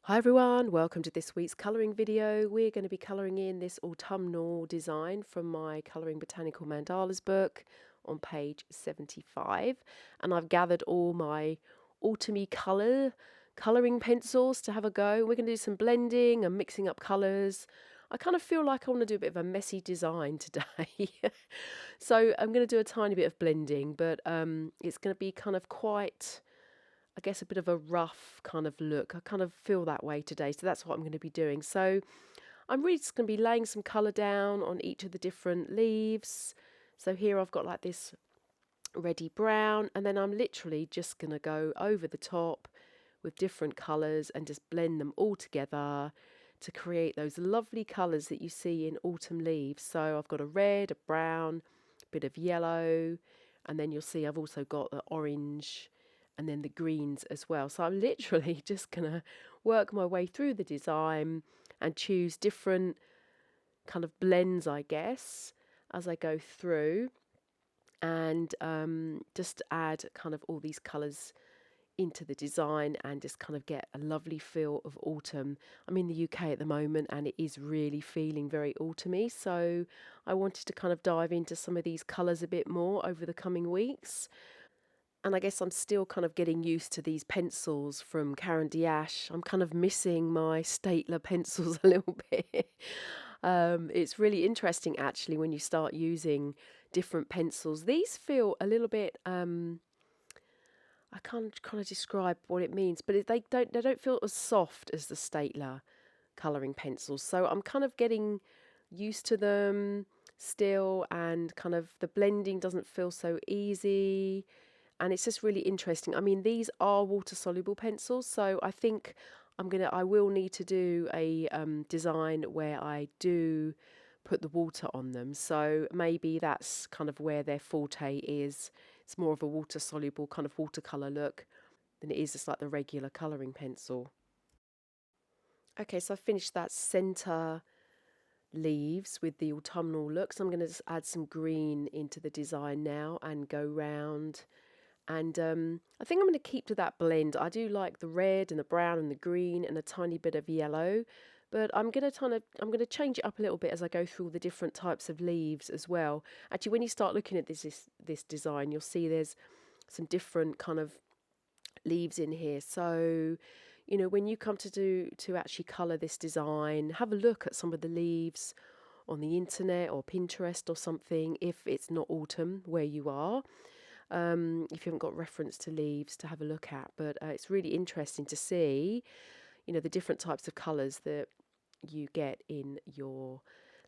Hi everyone, welcome to this week's colouring video. We're going to be colouring in this autumnal design from my Coloring Botanical Mandalas book on page 75. And I've gathered all my autumny colouring pencils to have a go. We're going to do some blending and mixing up colours. I kind of feel like I want to do a bit of a messy design today. So I'm going to do a tiny bit of blending, but it's going to be kind of quite, I guess, a bit of a rough kind of look. I kind of feel that way today, so that's what I'm going to be doing. So I'm really just going to be laying some colour down on each of the different leaves. So here I've got like this reddy brown, and then I'm literally just going to go over the top with different colours and just blend them all together to create those lovely colours that you see in autumn leaves. So I've got a red, a brown, a bit of yellow, and then you'll see I've also got the orange and then the greens as well. So I'm literally just going to work my way through the design and choose different kind of blends, I guess, as I go through, and just add kind of all these colours into the design and just kind of get a lovely feel of autumn. I'm in the UK at the moment and it is really feeling very autumny, so I wanted to kind of dive into some of these colours a bit more over the coming weeks. And I guess I'm still kind of getting used to these pencils from Caran D'Ache. I'm kind of missing my Stapler pencils a little bit. It's really interesting actually when you start using different pencils. These feel a little bit, I can't kind of describe what it means, but they don't feel as soft as the Stapler colouring pencils. So I'm kind of getting used to them still, and kind of the blending doesn't feel so easy. And it's just really interesting. I mean, these are water soluble pencils, so I think I will need to do a design where I do put the water on them. So maybe that's kind of where their forte is. It's more of a water soluble kind of watercolor look than it is just like the regular coloring pencil. Okay, so I finished that center leaves with the autumnal look. So I'm going to just add some green into the design now and go round. And I think I'm going to keep to that blend. I do like the red and the brown and the green and a tiny bit of yellow, but I'm going to change it up a little bit as I go through all the different types of leaves as well. Actually, when you start looking at this design, you'll see there's some different kind of leaves in here. So, you know, when you come to actually colour this design, have a look at some of the leaves on the internet or Pinterest or something if it's not autumn where you are. If you haven't got reference to leaves to have a look at, but it's really interesting to see, you know, the different types of colours that you get in your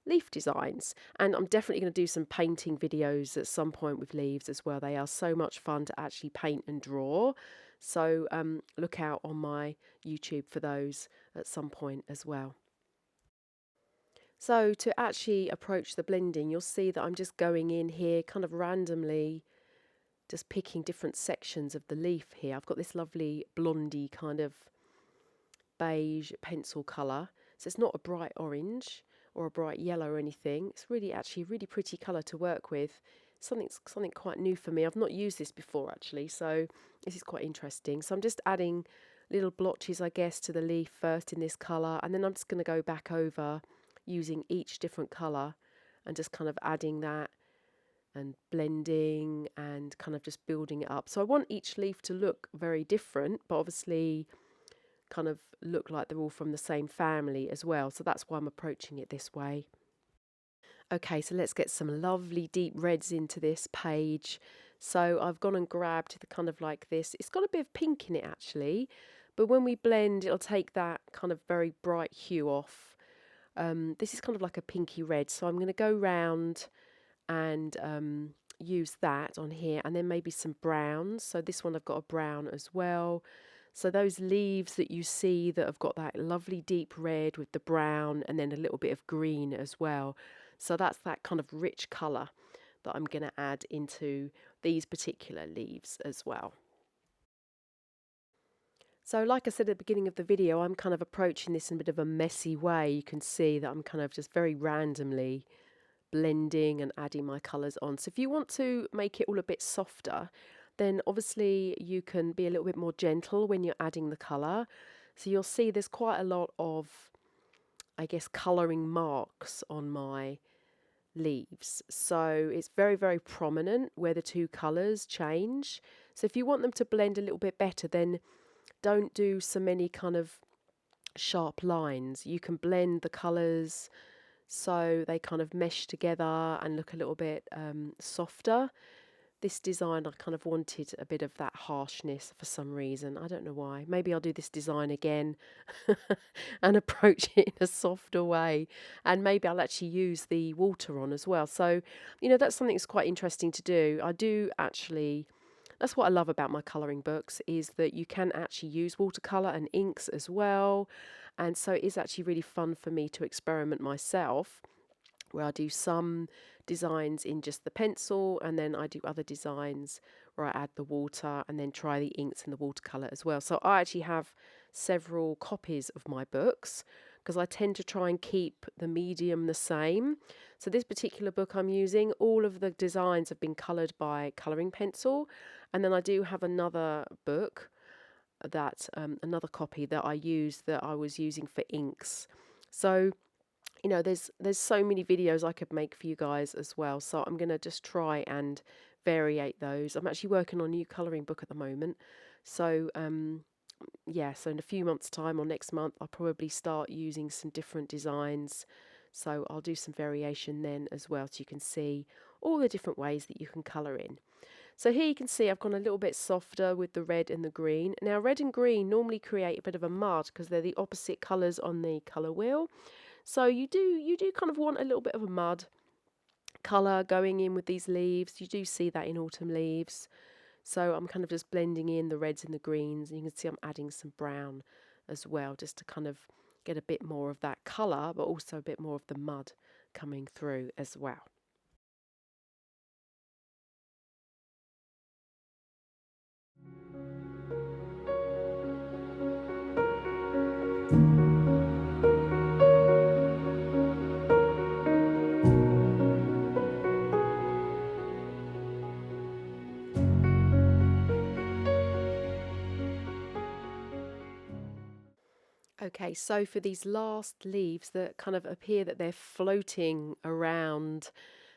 leaf designs. And I'm definitely going to do some painting videos at some point with leaves as well. They are so much fun to actually paint and draw, so look out on my YouTube for those at some point as well. So to actually approach the blending, you'll see that I'm just going in here kind of randomly, just picking different sections of the leaf here. I've got this lovely blondie kind of beige pencil colour. So it's not a bright orange or a bright yellow or anything. It's really actually a really pretty colour to work with. Something quite new for me. I've not used this before actually, so this is quite interesting. So I'm just adding little blotches, I guess, to the leaf first in this colour, and then I'm just going to go back over using each different colour and just kind of adding that and blending and kind of just building it up. So I want each leaf to look very different, but obviously kind of look like they're all from the same family as well. So that's why I'm approaching it this way. Okay, so let's get some lovely deep reds into this page. So I've gone and grabbed the kind of like this. It's got a bit of pink in it actually, but when we blend, it'll take that kind of very bright hue off. This is kind of like a pinky red, so I'm going to go round and use that on here, and then maybe some browns. So this one I've got a brown as well. So those leaves that you see that have got that lovely deep red with the brown and then a little bit of green as well. So that's that kind of rich colour that I'm going to add into these particular leaves as well. So like I said at the beginning of the video, I'm kind of approaching this in a bit of a messy way. You can see that I'm kind of just very randomly blending and adding my colours on. So if you want to make it all a bit softer, then obviously you can be a little bit more gentle when you're adding the colour. So you'll see there's quite a lot of, I guess, colouring marks on my leaves. So it's very, very prominent where the two colours change. So if you want them to blend a little bit better, then don't do so many kind of sharp lines. You can blend the colours so they kind of mesh together and look a little bit softer. This design, I kind of wanted a bit of that harshness for some reason. I don't know why. Maybe I'll do this design again and approach it in a softer way. And maybe I'll actually use the water on as well. So, that's something that's quite interesting to do. I do actually, that's what I love about my colouring books, is that you can actually use watercolour and inks as well. And so it is actually really fun for me to experiment myself, where I do some designs in just the pencil, and then I do other designs where I add the water and then try the inks and the watercolour as well. So I actually have several copies of my books because I tend to try and keep the medium the same. So this particular book I'm using, all of the designs have been coloured by colouring pencil, and then I do have another book that another copy that I was using for inks. So there's so many videos I could make for you guys as well. So I'm going to just try and variate those. I'm actually working on a new colouring book at the moment. So yeah, so in a few months' time or next month, I'll probably start using some different designs. So I'll do some variation then as well, so you can see all the different ways that you can colour in. So here you can see I've gone a little bit softer with the red and the green. Now red and green normally create a bit of a mud because they're the opposite colours on the colour wheel. So you do kind of want a little bit of a mud colour going in with these leaves. You do see that in autumn leaves. So I'm kind of just blending in the reds and the greens, and you can see I'm adding some brown as well, just to kind of get a bit more of that colour, but also a bit more of the mud coming through as well. Okay, so for these last leaves that kind of appear that they're floating around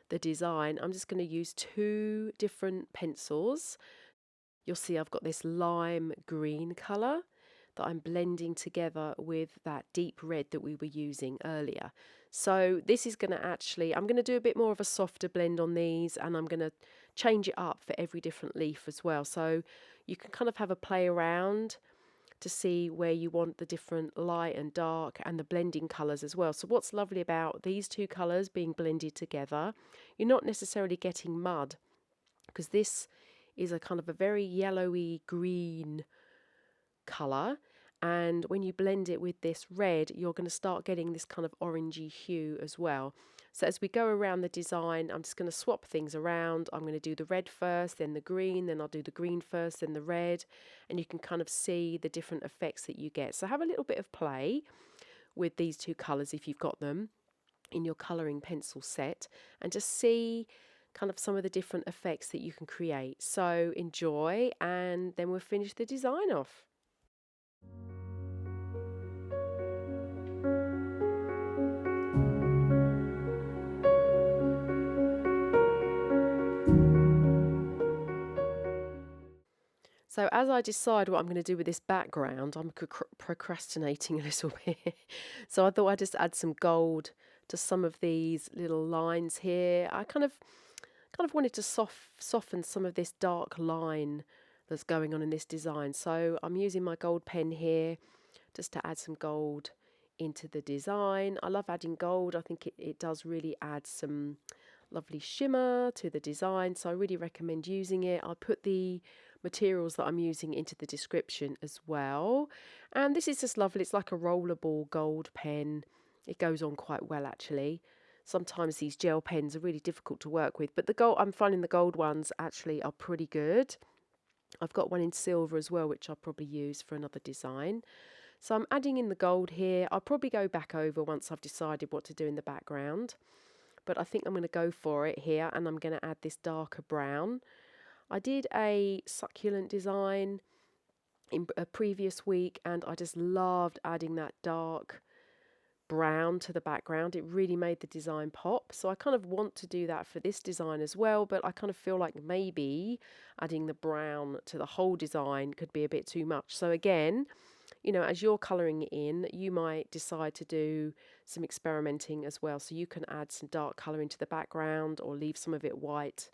the design, I'm just going to use two different pencils. You'll see I've got this lime green colour that I'm blending together with that deep red that we were using earlier. So this is going to I'm going to do a bit more of a softer blend on these, and I'm going to change it up for every different leaf as well. So you can kind of have a play around to see where you want the different light and dark and the blending colours as well. So what's lovely about these two colours being blended together, you're not necessarily getting mud, because this is a kind of a very yellowy green colour, and when you blend it with this red, you're going to start getting this kind of orangey hue as well. So as we go around the design, I'm just going to swap things around. I'm going to do the red first, then the green, then I'll do the green first, then the red, and you can kind of see the different effects that you get. So have a little bit of play with these two colours if you've got them in your colouring pencil set, and just see kind of some of the different effects that you can create. So enjoy, and then we'll finish the design off. So as I decide what I'm going to do with this background, I'm procrastinating a little bit. So I thought I'd just add some gold to some of these little lines here. I kind of wanted to soften some of this dark line that's going on in this design. So I'm using my gold pen here just to add some gold into the design. I love adding gold. I think it does really add some lovely shimmer to the design, so I really recommend using it. I'll put the materials that I'm using into the description as well. And this is just lovely. It's like a rollerball gold pen. It goes on quite well actually. Sometimes these gel pens are really difficult to work with, but I'm finding the gold ones actually are pretty good. I've got one in silver as well, which I'll probably use for another design. So I'm adding in the gold here. I'll probably go back over once I've decided what to do in the background, but I think I'm going to go for it here, and I'm going to add this darker brown. I did a succulent design in a previous week, and I just loved adding that dark brown to the background. It really made the design pop. So I kind of want to do that for this design as well, but I kind of feel like maybe adding the brown to the whole design could be a bit too much. So again, you know, as you're colouring it in, you might decide to do some experimenting as well. So you can add some dark colour into the background or leave some of it white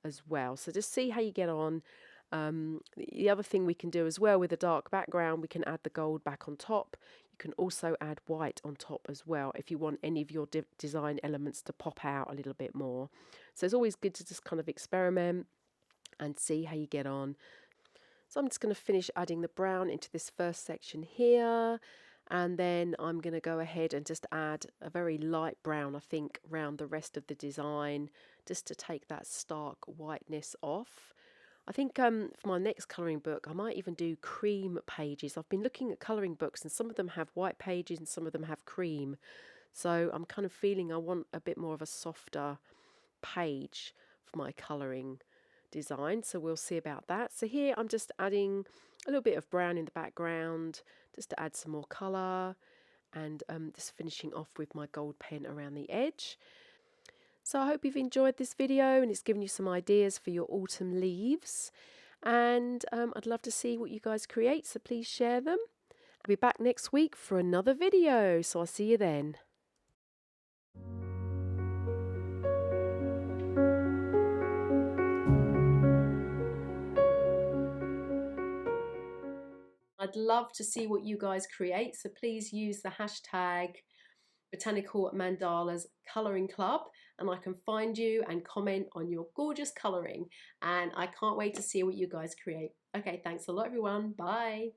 as well. So just see how you get on. The other thing we can do as well with a dark background, we can add the gold back on top. You can also add white on top as well if you want any of your design elements to pop out a little bit more. So it's always good to just kind of experiment and see how you get on. So I'm just going to finish adding the brown into this first section here, and then I'm going to go ahead and just add a very light brown, I think, around the rest of the design, just to take that stark whiteness off. I think for my next colouring book, I might even do cream pages. I've been looking at colouring books, and some of them have white pages and some of them have cream. So I'm kind of feeling I want a bit more of a softer page for my colouring design, so we'll see about that. So here I'm just adding a little bit of brown in the background just to add some more colour, and just finishing off with my gold pen around the edge. So I hope you've enjoyed this video and it's given you some ideas for your autumn leaves, and I'd love to see what you guys create, so please share them. I'll be back next week for another video, so I'll see you then. I'd love to see what you guys create, so please use the hashtag Botanical Mandalas Colouring Club, and I can find you and comment on your gorgeous colouring, and I can't wait to see what you guys create. Okay, thanks a lot everyone, bye.